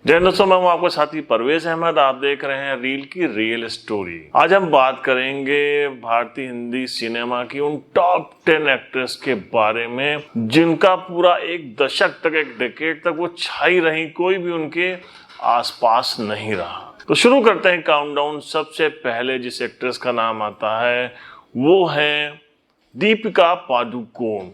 जय दोस्तों, मैं हूं आपका साथी परवेज अहमद। आप देख रहे हैं रील की रियल स्टोरी। आज हम बात करेंगे भारतीय हिंदी सिनेमा की उन टॉप 10 एक्ट्रेस के बारे में जिनका पूरा एक दशक तक, एक डेकेड तक वो छाई रही, कोई भी उनके आसपास नहीं रहा। तो शुरू करते हैं काउंटडाउन। सबसे पहले जिस एक्ट्रेस का नाम आता है वो है दीपिका पादुकोण।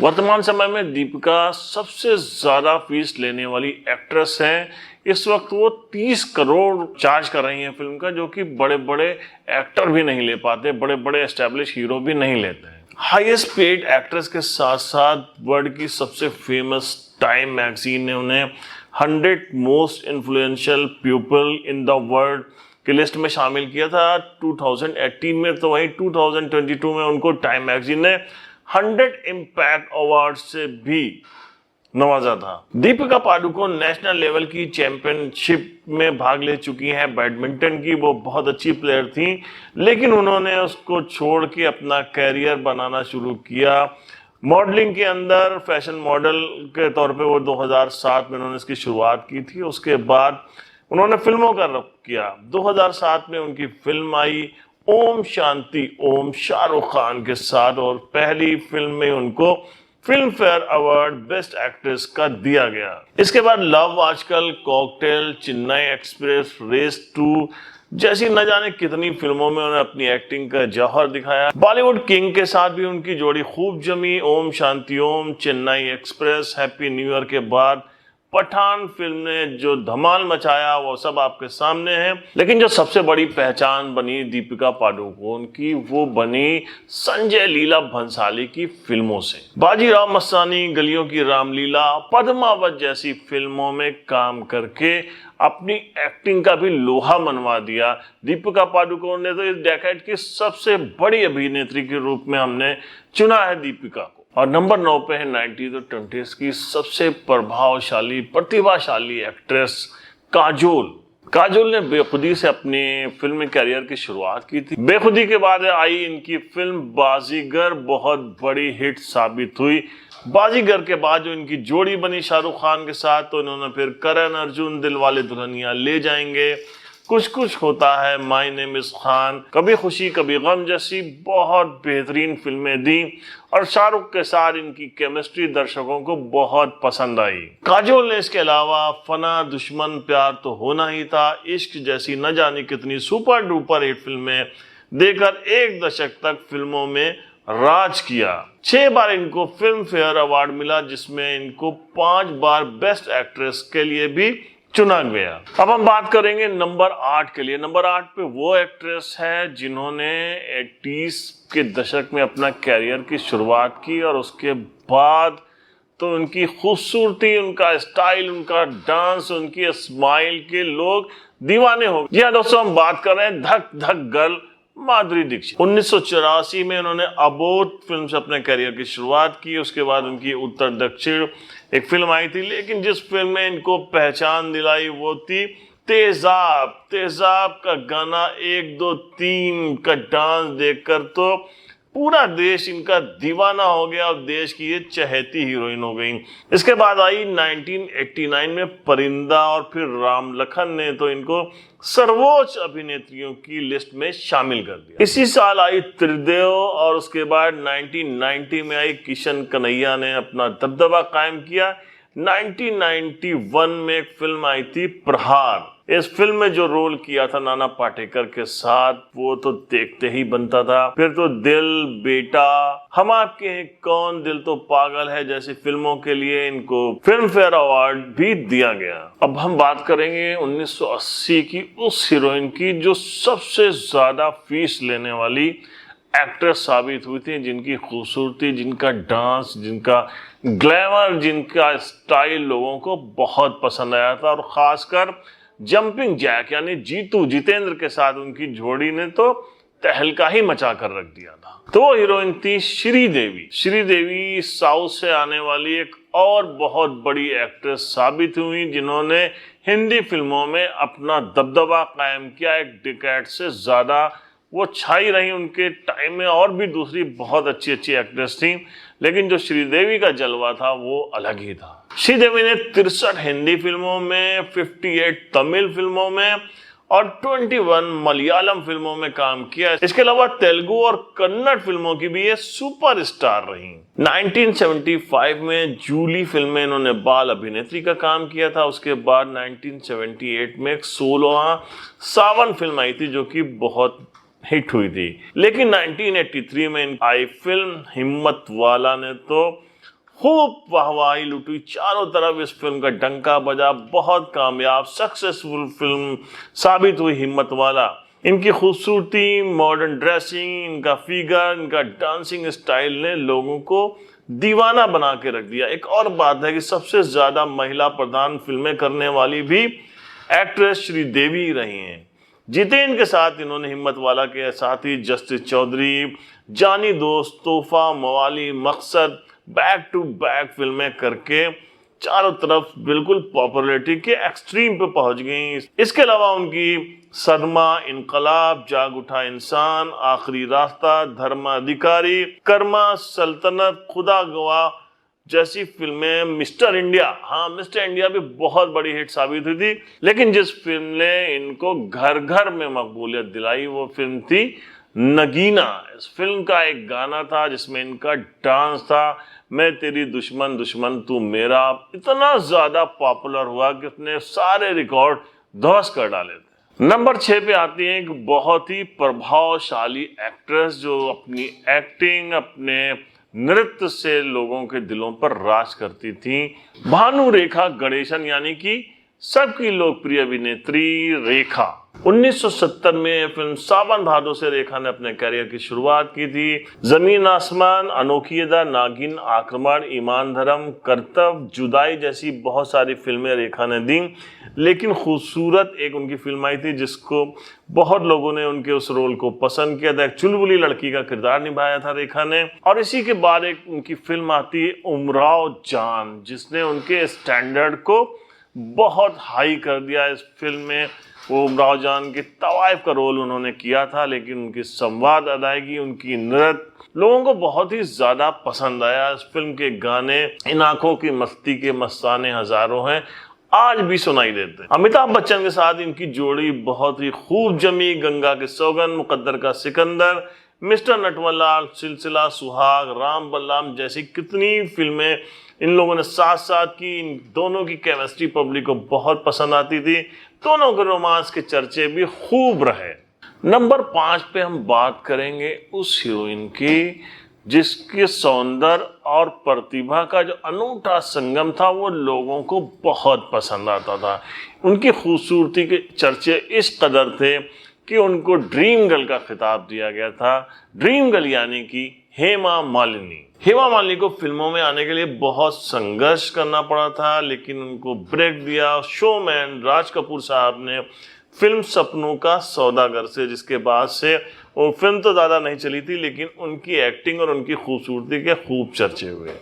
वर्तमान समय में दीपिका सबसे ज्यादा फीस लेने वाली एक्ट्रेस है। इस वक्त वो 30 करोड़ चार्ज कर रही हैं फिल्म का, जो कि बड़े बड़े एक्टर भी नहीं ले पाते, बड़े बड़े एस्टेब्लिश हीरो भी नहीं लेते हैं। हाईएस्ट पेड एक्ट्रेस के साथ साथ वर्ल्ड की सबसे फेमस टाइम मैगजीन ने उन्हें 100 most influential people in the world की लिस्ट में शामिल किया था 2018 में। तो वहीं 2022 में उनको टाइम मैगजीन ने 100 इम्पैक्ट अवार्ड से भी नवाजा था। दीपिका पादुकोण नेशनल लेवल की चैंपियनशिप में भाग ले चुकी हैं बैडमिंटन की। वो बहुत अच्छी प्लेयर थी, लेकिन उन्होंने उसको छोड़ के अपना कैरियर बनाना शुरू किया मॉडलिंग के अंदर। फैशन मॉडल के तौर पे वो 2007 में उन्होंने इसकी शुरुआत की थी। उसके बाद उन्होंने फिल्मों का रुख किया। 2007 में उनकी फिल्म आई ओम शांति ओम शाहरुख खान के साथ, और पहली फिल्म में उनको film fair award best actress का दिया गया। इसके बाद लव आजकल, कॉकटेल, चेन्नई एक्सप्रेस, रेस 2 जैसी न जाने कितनी फिल्मों में उन्होंने अपनी एक्टिंग का जौहर दिखाया। बॉलीवुड किंग के साथ भी उनकी जोड़ी खूब जमी। Om Shanti Om, Chennai express, happy new year के बाद पठान फिल्म ने जो धमाल मचाया वो सब आपके सामने है। लेकिन जो सबसे बड़ी पहचान बनी दीपिका पादुकोण की, वो बनी संजय लीला भंसाली की फिल्मों से। बाजीराव मस्तानी, गलियों की रामलीला, पद्मावत जैसी फिल्मों में काम करके अपनी एक्टिंग का भी लोहा मनवा दिया। दीपिका पादुकोण ने तो इस डेकेड की सबसे बड़ी अभिनेत्री के रूप में हमने चुना है दीपिका को। और नंबर 9 पे है 90s और 20s की सबसे प्रभावशाली, प्रतिभाशाली एक्ट्रेस काजोल। काजोल ने बेखुदी से अपने फिल्मी कैरियर की शुरुआत की थी। बेखुदी के बाद आई इनकी फिल्म बाजीगर, बहुत बड़ी हिट साबित हुई। बाजीगर के बाद जो इनकी जोड़ी बनी शाहरुख खान के साथ, तो इन्होंने फिर करण अर्जुन, दिलवाले दुल्हनिया ले जाएंगे, कुछ कुछ होता है, माय नेम इज खान, कभी खुशी कभी गम जैसी बहुत बेहतरीन फिल्में दी। और शाहरुख के साथ इनकी केमिस्ट्री दर्शकों को बहुत पसंद आई। काजोल ने इसके अलावा फना, दुश्मन, प्यार तो होना ही था, इश्क जैसी न जाने कितनी सुपर डुपर हिट फिल्में देकर एक दशक तक फिल्मों में राज किया। 6 बार इनको फिल्म फेयर अवार्ड मिला, जिसमें इनको 5 बार बेस्ट एक्ट्रेस के लिए भी चुना गया। अब हम बात करेंगे नंबर 8 के लिए। नंबर 8 पे वो एक्ट्रेस है जिन्होंने 80s के दशक में अपना कैरियर की शुरुआत की, और उसके बाद तो उनकी खूबसूरती, उनका स्टाइल, उनका डांस, उनकी स्माइल के लोग दीवाने हो गए। जी हाँ दोस्तों, हम बात कर रहे हैं धक धक गर्ल माधुरी दीक्षित। 1984 में उन्होंने अबोध फिल्म से अपने करियर की शुरुआत की। उसके बाद उनकी उत्तर दक्षिण एक फिल्म आई थी, लेकिन जिस फिल्म में इनको पहचान दिलाई वो थी तेजाब। तेजाब का गाना 1 2 3 का डांस देखकर तो पूरा देश इनका दीवाना हो गया, और देश की ये चहेती हीरोइन हो गई। इसके बाद आई 1989 में परिंदा, और फिर राम लखन ने तो इनको सर्वोच्च अभिनेत्रियों की लिस्ट में शामिल कर दिया। इसी साल आई त्रिदेव, और उसके बाद 1990 में आई किशन कन्हैया ने अपना दबदबा कायम किया। 1991 में एक फिल्म आई थी प्रहार। इस फिल्म में जो रोल किया था नाना पाटेकर के साथ, वो तो देखते ही बनता था। फिर तो दिल, बेटा, हम आपके हैं कौन, दिल तो पागल है जैसी फिल्मों के लिए इनको फिल्म फेयर अवार्ड भी दिया गया। अब हम बात करेंगे 1980 की उस हीरोइन की जो सबसे ज्यादा फीस लेने वाली एक्ट्रेस साबित हुई थी, जिनकी खूबसूरती, जिनका डांस, जिनका ग्लैमर, जिनका स्टाइल लोगों को बहुत पसंद आया था। और खासकर जंपिंग जैक यानी जीतू, जितेंद्र के साथ उनकी जोड़ी ने तो तहलका ही मचा कर रख दिया था। तो वो हीरोइन थी श्रीदेवी। श्रीदेवी साउथ से आने वाली एक और बहुत बड़ी एक्ट्रेस साबित हुई, जिन्होंने हिंदी फिल्मों में अपना दबदबा कायम किया। एक डिकेड से ज्यादा वो छाई रही। उनके टाइम में और भी दूसरी बहुत अच्छी अच्छी एक्ट्रेस थी, लेकिन जो श्रीदेवी का जलवा था वो अलग ही था। श्रीदेवी ने 63 हिंदी फिल्मों में, 58 तमिल फिल्मों में और 21 मलयालम फिल्मों में काम किया। इसके अलावा तेलुगु और कन्नड़ फिल्मों की भी ये सुपरस्टार रही। 1975 में जूली फिल्म में इन्होंने बाल अभिनेत्री का काम किया था। उसके बाद 1978 में एक 16वां सावन फिल्म आई थी जो कि बहुत हिट हुई थी। लेकिन 1983 में आई फिल्म हिम्मत वाला ने तो खूब वाहवाही लुटी। चारों तरफ इस फिल्म का डंका बजा। बहुत कामयाब सक्सेसफुल फिल्म साबित हुई हिम्मत वाला। इनकी खूबसूरती, मॉडर्न ड्रेसिंग, इनका फिगर, इनका डांसिंग स्टाइल ने लोगों को दीवाना बना के रख दिया। एक और बात है कि सबसे ज्यादा महिला प्रधान फिल्में करने वाली भी एक्ट्रेस श्रीदेवी रही हैं। जितेन के साथ इन्होंने हिम्मत वाला के साथ ही जस्टिस चौधरी, जानी दोस्त, तोहफा, मवाली, मकसद, बैक टू बैक फिल्में करके चारों तरफ बिल्कुल पॉपुलैरिटी के एक्सट्रीम पे पहुंच गई। इसके अलावा उनकी सदमा, इनकलाब, जाग उठा इंसान, आखिरी रास्ता, धर्माधिकारी, कर्मा, सल्तनत, खुदा गवाह जैसी फिल्में, मिस्टर इंडिया, हाँ मिस्टर इंडिया भी बहुत बड़ी हिट साबित हुई थी। लेकिन जिस फिल्म ने इनको घर घर में मकबूलियत दिलाई वो फिल्म थी नगीना। इस फिल्म का एक गाना था जिसमें इनका डांस था, मैं तेरी दुश्मन दुश्मन तू मेरा, इतना ज्यादा पॉपुलर हुआ कि उसने सारे रिकॉर्ड ध्वस्त कर डाले थे। नंबर 6 पे आती है एक बहुत ही प्रभावशाली एक्ट्रेस जो अपनी एक्टिंग, अपने नृत्य से लोगों के दिलों पर राज करती थी। भानु रेखा गणेशन, यानी कि सबकी लोकप्रिय अभिनेत्री रेखा। 1970 में फिल्म सावन भादो से रेखा ने अपने करियर की शुरुआत की थी। जमीन आसमान, अनोखी अदा, नागिन, आक्रमण, ईमान धर्म, कर्तव्य, जुदाई जैसी बहुत सारी फिल्में रेखा ने दी। लेकिन खूबसूरत एक उनकी फिल्म आई थी जिसको बहुत लोगों ने उनके उस रोल को पसंद किया था। एक चुलबुली लड़की का किरदार निभाया था रेखा ने। और इसी के बाद एक उनकी फिल्म आती है उमराव जान, जिसने उनके स्टैंडर्ड को बहुत हाई कर दिया। इस फिल्म में वो उमराव जान के तवाइफ का रोल उन्होंने किया था, लेकिन उनकी संवाद अदायगी, उनकी नृत्य लोगों को बहुत ही ज्यादा पसंद आया। इस फिल्म के गाने इन आंखों की मस्ती के मस्ताने हजारों हैं, आज भी सुनाई देते हैं। अमिताभ बच्चन के साथ इनकी जोड़ी बहुत ही खूब जमी। गंगा के सौगंध, मुकद्दर का सिकंदर, मिस्टर नटवरलाल, सिलसिला, सुहाग, राम बलराम जैसी कितनी फिल्में इन लोगों ने साथ साथ की। इन दोनों की केमिस्ट्री पब्लिक को बहुत पसंद आती थी। दोनों के रोमांस के चर्चे भी खूब रहे। नंबर 5 पे हम बात करेंगे उस हीरोइन की जिसके सौंदर्य और प्रतिभा का जो अनूठा संगम था वो लोगों को बहुत पसंद आता था। उनकी खूबसूरती के चर्चे इस कदर थे कि उनको ड्रीम गर्ल का खिताब दिया गया था। ड्रीम गर्ल यानी कि हेमा मालिनी। हेमा मालिनी को फिल्मों में आने के लिए बहुत संघर्ष करना पड़ा था, लेकिन उनको ब्रेक दिया शोमैन राज कपूर साहब ने फिल्म सपनों का सौदागर से, जिसके बाद से वो फिल्म तो ज़्यादा नहीं चली थी लेकिन उनकी एक्टिंग और उनकी खूबसूरती के खूब चर्चे हुए।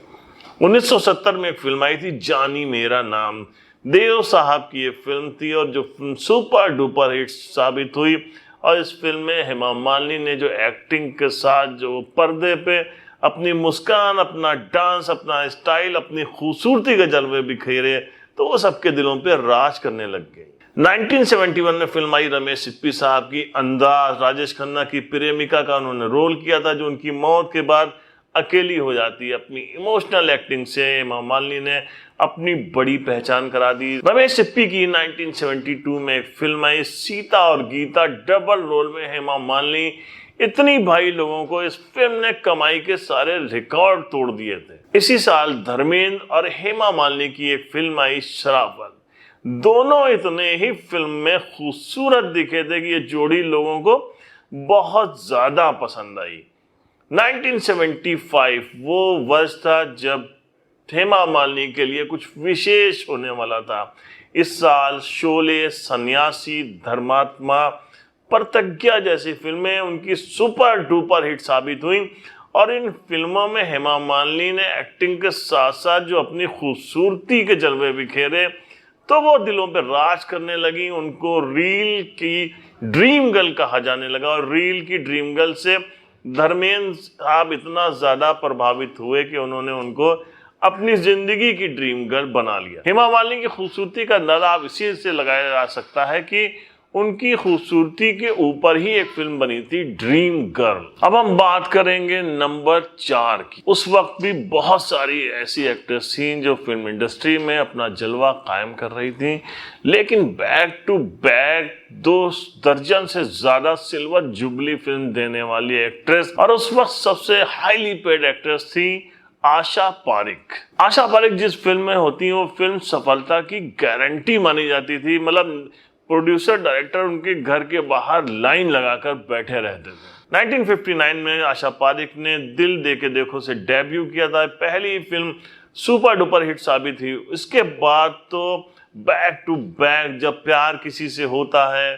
1970 में एक फिल्म आई थी जानी मेरा नाम, देव साहब की ये फिल्म थी और जो फिल्म सुपर डुपर हिट साबित हुई। और इस फिल्म में हेमा मालिनी ने जो एक्टिंग के साथ जो पर्दे पे अपनी मुस्कान, अपना डांस, अपना स्टाइल, अपनी खूबसूरती के जलवे बिखेरे तो वो सबके दिलों पे राज करने लग गई। 1971 में फिल्म आई रमेश सिप्पी साहब की अंदाज। राजेश खन्ना की प्रेमिका का उन्होंने रोल किया था जो उनकी मौत के बाद अकेली हो जाती है। अपनी इमोशनल एक्टिंग से हेमा मालिनी ने अपनी बड़ी पहचान करा दी। रमेश सिप्पी की 1972 में एक फिल्म आई सीता और गीता, डबल रोल में हेमा मालिनी। इतनी भाई लोगों को इस फिल्म ने कमाई के सारे रिकॉर्ड तोड़ दिए थे। इसी साल धर्मेंद्र और हेमा मालिनी की एक फिल्म आई शराफत। दोनों इतने ही फिल्म में खूबसूरत दिखे थे कि ये जोड़ी लोगों को बहुत ज्यादा पसंद आई। 1975 वो वर्ष था जब हेमा मालिनी के लिए कुछ विशेष होने वाला था। इस साल शोले, सन्यासी, धर्मात्मा, प्रतिज्ञा जैसी फिल्में उनकी सुपर डुपर हिट साबित हुई। और इन फिल्मों में हेमा मालिनी ने एक्टिंग के साथ साथ जो अपनी खूबसूरती के जलवे बिखेरे तो वो दिलों पे राज करने लगी। उनको रील की ड्रीम गर्ल कहा जाने लगा और रील की ड्रीम गर्ल से धर्मेंद्र साहब इतना ज़्यादा प्रभावित हुए कि उन्होंने उनको अपनी जिंदगी की ड्रीम गर्ल बना लिया। हेमा मालिनी की खूबसूरती का अंदाजा इसी से लगाया जा सकता है कि उनकी खूबसूरती के ऊपर ही एक फिल्म बनी थी ड्रीम गर्ल। अब हम बात करेंगे नंबर 4 की। उस वक्त भी बहुत सारी ऐसी एक्ट्रेस थी जो फिल्म इंडस्ट्री में अपना जलवा कायम कर रही थी, लेकिन बैक टू बैक 2 दर्जन से ज्यादा सिल्वर जुबली फिल्म देने वाली एक्ट्रेस, और उस वक्त सबसे हाईली पेड एक्ट्रेस थी आशा पारिक। आशा पारिक जिस फिल्म में होती है वो फिल्म सफलता की गारंटी मानी जाती थी। मतलब प्रोड्यूसर डायरेक्टर उनके घर के बाहर लाइन लगाकर बैठे रहते थे। 1959 में आशा पारिक ने दिल दे के देखो से डेब्यू किया था। पहली फिल्म सुपर डुपर हिट साबित हुई। इसके बाद तो बैक टू बैक जब प्यार किसी से होता है,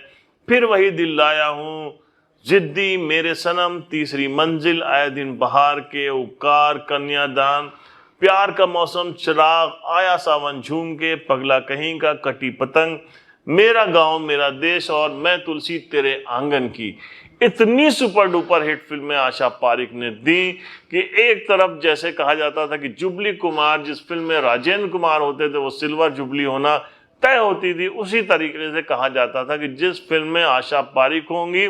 फिर वही दिल लाया हूँ, जिद्दी, मेरे सनम, तीसरी मंजिल, आए दिन बहार के, उपकार, कन्यादान, प्यार का मौसम, चिराग, आया सावन झूम के, पगला कहीं का, कटी पतंग, मेरा गांव मेरा देश और मैं तुलसी तेरे आंगन की। इतनी सुपर डुपर हिट फिल्में आशा पारिक ने दी कि एक तरफ जैसे कहा जाता था कि जुबली कुमार, जिस फिल्म में राजेंद्र कुमार होते थे वो सिल्वर जुबली होना तय होती थी, उसी तरीके से कहा जाता था कि जिस फिल्म में आशा पारिक होंगी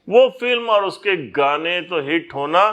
वो फिल्म और उसके गाने तो हिट होना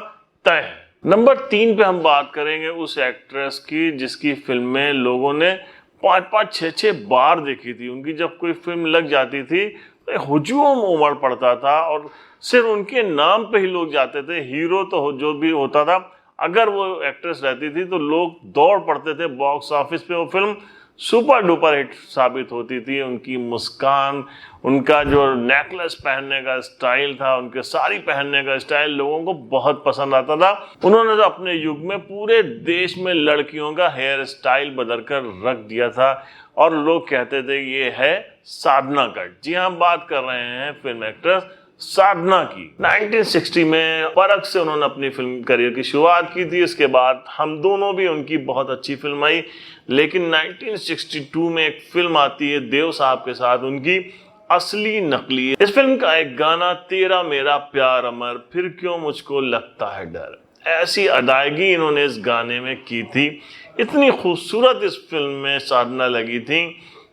तय है। नंबर 3 पे हम बात करेंगे उस एक्ट्रेस की जिसकी फिल्में लोगों ने 5-5, 6-6 बार देखी थी। उनकी जब कोई फिल्म लग जाती थी तो हुजूम उमड़ पड़ता था और सिर्फ उनके नाम पे ही लोग जाते थे। हीरो तो जो भी होता था, अगर वो एक्ट्रेस रहती थी तो लोग दौड़ पड़ते थे बॉक्स ऑफिस पे। वो फिल्म सुपर डुपर हिट साबित होती थी। उनकी मुस्कान, उनका जो नेकलेस पहनने का स्टाइल था, उनके साड़ी पहनने का स्टाइल लोगों को बहुत पसंद आता था। उन्होंने तो अपने युग में पूरे देश में लड़कियों का हेयर स्टाइल बदल कर रख दिया था और लोग कहते थे ये है साधना कट। जी हाँ, बात कर रहे हैं फिल्म एक्ट्रेस साधना की। 1960 में परख से उन्होंने अपनी फिल्म करियर की शुरुआत की थी। इसके बाद हम दोनों भी उनकी बहुत अच्छी फिल्म आई, लेकिन 1962 में एक फिल्म आती है देव साहब के साथ, उनकी असली नकली। इस फिल्म का एक गाना, तेरा मेरा प्यार अमर, फिर क्यों मुझको लगता है डर, ऐसी अदायगी इन्होंने इस गाने में की थी। इतनी खूबसूरत इस फिल्म में साधना लगी थी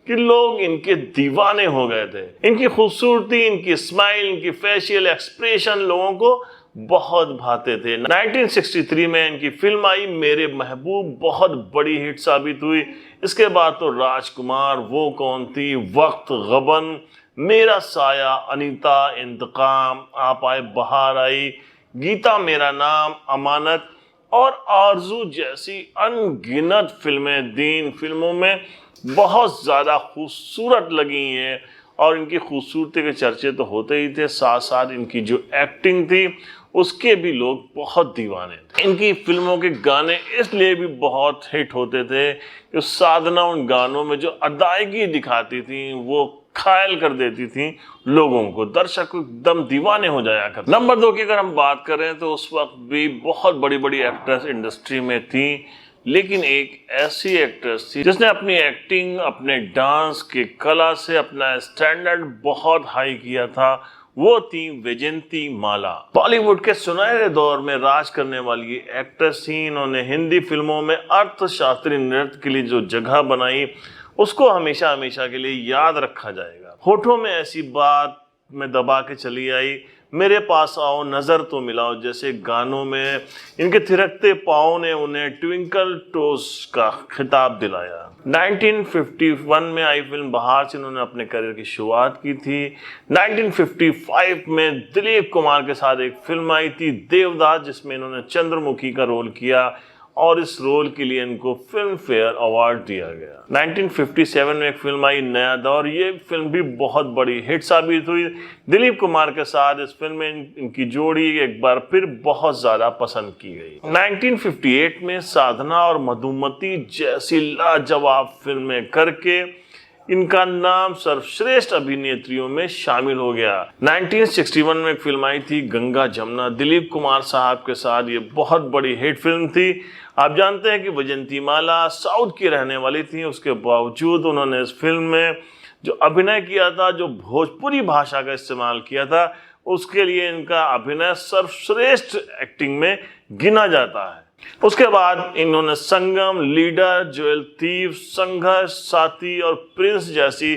कि लोग इनके दीवाने हो गए थे। इनकी खूबसूरती, इनकी स्माइल, इनकी फेशियल एक्सप्रेशन लोगों को बहुत भाते थे। 1963 में इनकी फिल्म आई मेरे महबूब, बहुत बड़ी हिट साबित हुई। इसके बाद तो राजकुमार, वो कौन थी, वक्त, गबन, मेरा साया, अनीता, इंतकाम, आप आए बहार आई, गीता मेरा नाम, अमानत और आरजू जैसी अनगिनत फिल्में दी। इन फिल्मों में बहुत ज़्यादा खूबसूरत लगी हैं और इनकी खूबसूरती के चर्चे तो होते ही थे, साथ साथ इनकी जो एक्टिंग थी उसके भी लोग बहुत दीवाने थे। इनकी फिल्मों के गाने इसलिए भी बहुत हिट होते थे कि साधना उन गानों में जो अदायगी दिखाती थी वो घायल कर देती थी लोगों को, दर्शक एकदम दीवाने हो जाया कर। नंबर 2 की अगर हम बात करें तो उस वक्त भी बहुत बड़ी बड़ी एक्ट्रेस इंडस्ट्री में थी, लेकिन एक ऐसी एक्ट्रेस थी जिसने अपनी एक्टिंग, अपने डांस की कला से अपना स्टैंडर्ड बहुत हाई किया था। वो थी वैजयंती माला। बॉलीवुड के सुनहरे दौर में राज करने वाली एक्ट्रेस थी। इन्होंने हिंदी फिल्मों में अर्थशास्त्री नृत्य के लिए जो जगह बनाई उसको हमेशा हमेशा के लिए याद रखा जाएगा। होठों में ऐसी बात में दबा के चली आई, मेरे पास आओ, नजर तो मिलाओ जैसे गानों में इनके थिरकते पाँव ने उन्हें ट्विंकल टोज का खिताब दिलाया। 1951 में आई फिल्म बहार से इन्होंने अपने करियर की शुरुआत की थी। 1955 में दिलीप कुमार के साथ एक फिल्म आई थी देवदास, जिसमें इन्होंने चंद्रमुखी का रोल किया और इस रोल के लिए इनको फिल्म फेयर अवार्ड दिया गया। 1957 में एक फिल्म आई नया दौर, ये फिल्म भी बहुत बड़ी हिट साबित हुई। दिलीप कुमार के साथ इस फिल्म में इनकी जोड़ी एक बार फिर बहुत ज्यादा पसंद की गई। 1958 में साधना और मधुमती जैसी लाजवाब फिल्में करके इनका नाम सर्वश्रेष्ठ अभिनेत्रियों में शामिल हो गया। 1961 में एक फिल्म आई थी गंगा जमुना, दिलीप कुमार साहब के साथ। ये बहुत बड़ी हिट फिल्म थी। आप जानते हैं कि वैजयंती माला साउथ की रहने वाली थी, उसके बावजूद उन्होंने इस फिल्म में जो अभिनय किया था, जो भोजपुरी भाषा का इस्तेमाल किया था, उसके लिए इनका अभिनय सर्वश्रेष्ठ एक्टिंग में गिना जाता है। उसके बाद इन्होंने संगम, लीडर, ज्वेल थीव, संघर्ष, साथी और प्रिंस जैसी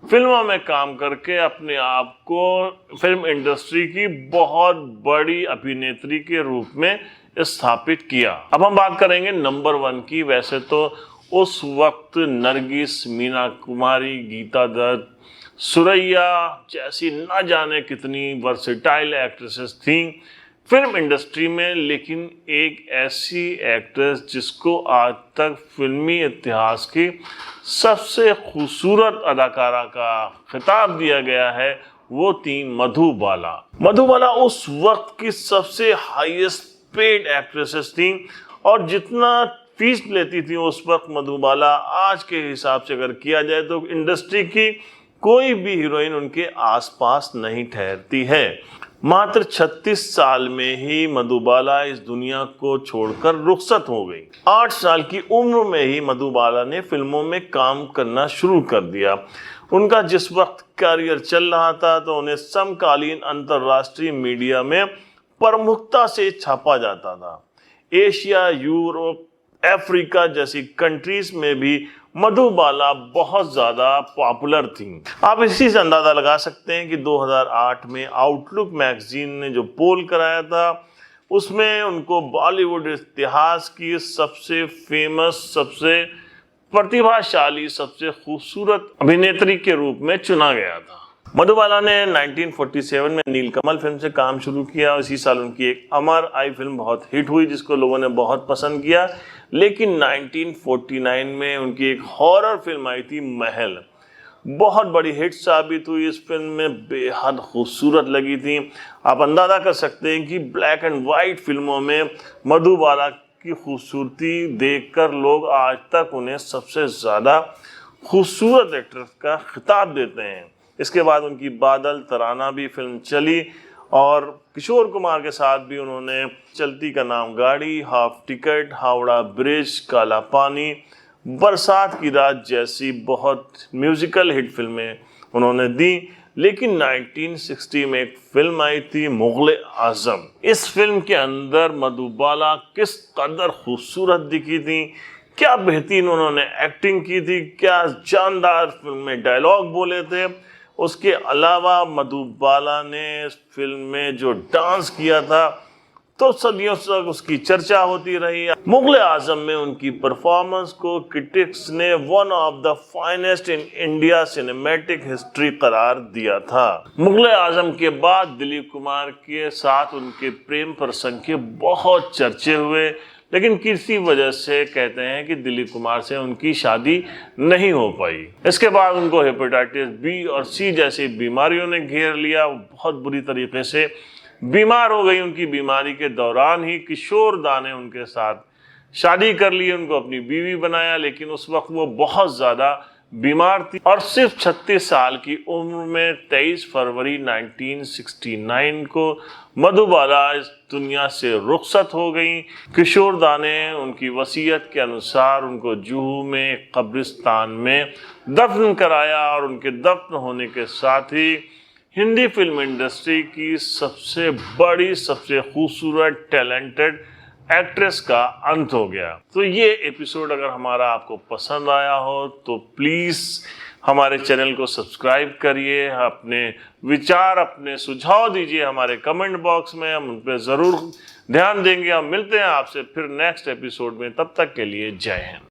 फिल्मों में काम करके अपने आप को फिल्म इंडस्ट्री की बहुत बड़ी अभिनेत्री के रूप में स्थापित किया। अब हम बात करेंगे नंबर 1 की। वैसे तो उस वक्त नरगिस, मीना कुमारी, गीता दत्त, सुरैया जैसी न जाने कितनी वर्सेटाइल एक्ट्रेसेस थीं फिल्म इंडस्ट्री में, लेकिन एक ऐसी एक्ट्रेस जिसको आज तक फिल्मी इतिहास की सबसे खूबसूरत अदाकारा का खिताब दिया गया है, वो थी मधुबाला। मधुबाला उस वक्त की सबसे हाईएस्ट पेड एक्ट्रेसेस थी और जितना फीस लेती थी उस वक्त मधुबाला, आज के हिसाब से अगर किया जाए तो इंडस्ट्री की कोई भी हीरोइन उनके आसपास नहीं ठहरती है। मात्र 36 साल में ही मधुबाला इस दुनिया को छोड़कर रुखसत हो गई। 8 साल की उम्र में ही मधुबाला ने फिल्मों में काम करना शुरू कर दिया। उनका जिस वक्त करियर चल रहा था तो उन्हें समकालीन अंतर्राष्ट्रीय मीडिया में प्रमुखता से छापा जाता था। एशिया, यूरोप, अफ्रीका जैसी कंट्रीज में भी मधुबाला बहुत ज्यादा पॉपुलर थी। आप इसी से अंदाजा लगा सकते हैं कि 2008 में आउटलुक मैगजीन ने जो पोल कराया था उसमें उनको बॉलीवुड इतिहास की सबसे फेमस, सबसे प्रतिभाशाली, सबसे खूबसूरत अभिनेत्री के रूप में चुना गया था। मधुबाला ने 1947 में नीलकमल फिल्म से काम शुरू किया। इसी साल उनकी एक अमर आई फिल्म बहुत हिट हुई जिसको लोगों ने बहुत पसंद किया। लेकिन 1949 में उनकी एक हॉरर फिल्म आई थी महल, बहुत बड़ी हिट साबित हुई। इस फिल्म में बेहद खूबसूरत लगी थी। आप अंदाजा कर सकते हैं कि ब्लैक एंड वाइट फिल्मों में मधुबाला की खूबसूरती देखकर लोग आज तक उन्हें सबसे ज़्यादा खूबसूरत एक्ट्रेस का खिताब देते हैं। इसके बाद उनकी बादल, तराना भी फिल्म चली और किशोर कुमार के साथ भी उन्होंने चलती का नाम गाड़ी, हाफ टिकट, हावड़ा ब्रिज, काला पानी, बरसात की रात जैसी बहुत म्यूजिकल हिट फिल्में उन्होंने दी। लेकिन 1960 में एक फिल्म आई थी मुगले आजम। इस फिल्म के अंदर मधुबाला किस कदर खूबसूरत दिखी थी, क्या बेहतरीन उन्होंने एक्टिंग की थी, क्या जानदार फिल्म में डायलॉग बोले थे। उसके अलावा मधुबाला ने इस फिल्म में जो डांस किया था तो सदियों तक उसकी चर्चा होती रही। मुगले आजम में उनकी परफॉर्मेंस को क्रिटिक्स ने one of the finest in India cinematic history करार दिया था। मुगले आजम के बाद दिलीप कुमार के साथ उनके प्रेम प्रसंग के बहुत चर्चे हुए, लेकिन किसी वजह से कहते हैं कि दिलीप कुमार से उनकी शादी नहीं हो पाई। इसके बाद उनको हेपेटाइटिस बी और सी जैसी बीमारियों ने घेर लिया। बहुत बुरी तरीके से बीमार हो गई। उनकी बीमारी के दौरान ही किशोर दा ने उनके साथ शादी कर ली, उनको अपनी बीवी बनाया। लेकिन उस वक्त वो बहुत ज़्यादा बीमार थी और सिर्फ 36 साल की उम्र में 23 फरवरी 1969 को मधुबाला इस दुनिया से रुखसत हो गई। किशोर दा ने उनकी वसीयत के अनुसार उनको जुहू में कब्रिस्तान में दफन कराया और उनके दफन होने के साथ ही हिंदी फिल्म इंडस्ट्री की सबसे बड़ी, सबसे खूबसूरत, टैलेंटेड एक्ट्रेस का अंत हो गया। तो ये एपिसोड अगर हमारा आपको पसंद आया हो तो प्लीज़ हमारे चैनल को सब्सक्राइब करिए, अपने विचार, अपने सुझाव दीजिए हमारे कमेंट बॉक्स में, हम उन पर ज़रूर ध्यान देंगे। हम मिलते हैं आपसे फिर नेक्स्ट एपिसोड में, तब तक के लिए जय हिंद।